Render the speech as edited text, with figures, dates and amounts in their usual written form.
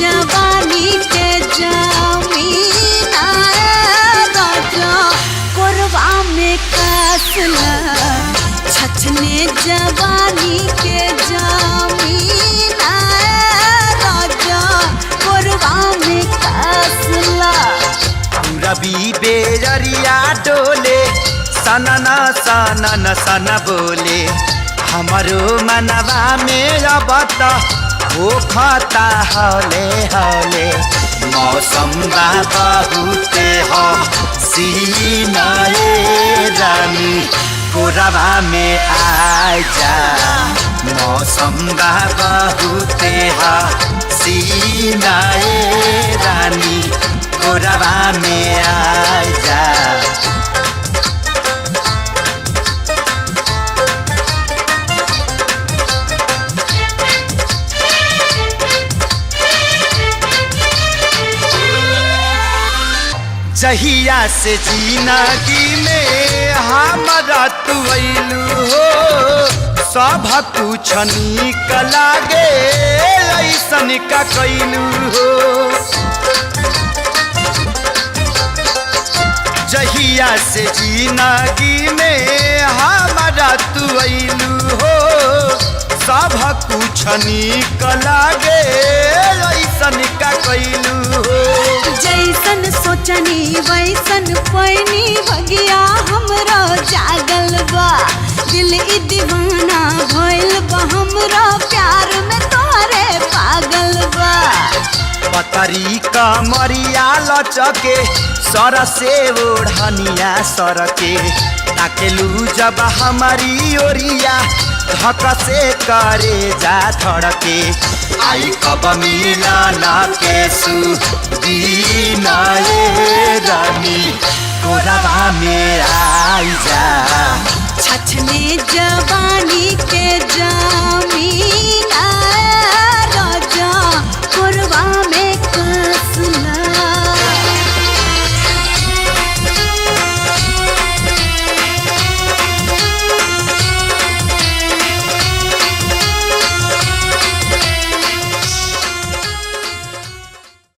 जवानी के जमीन राजा कोरबा में कसला छछने जवानी के जमीन राजा कोरबा में कसला रवि बेजरिया डोले सनना सनन सन बोले हमारो मनवा में अब त हो खता हौले हौले मौसम बा बहुते हो सीनाए रानी कोरबा में आ जा मौसम बा बहुते हो सीनाए रानी कोरबा में आ जा जहिया से जिंदगी में हमारा तू अइलू हो सब कुछ निक लागे ऐसन का कैलू हो जहिया से जिंदगी में हमारा तू अइलू हो सब कुछ निक लागे ऐसन का कैलू हो जैसन सोचनी वैसन पैनी भगिया हमरा जागल बा दिल ई दीवाना भइल बा हमरा प्यार में तोरे पागल बा पतरी कमरिया लचके सर से ओढ़निया सरके ताकेलू जब हमारी ओरिया धक से करे जा धड़के आई कब मिलना के सुदीना रानी कोरबा में आई जा छछने जवानी के जमीन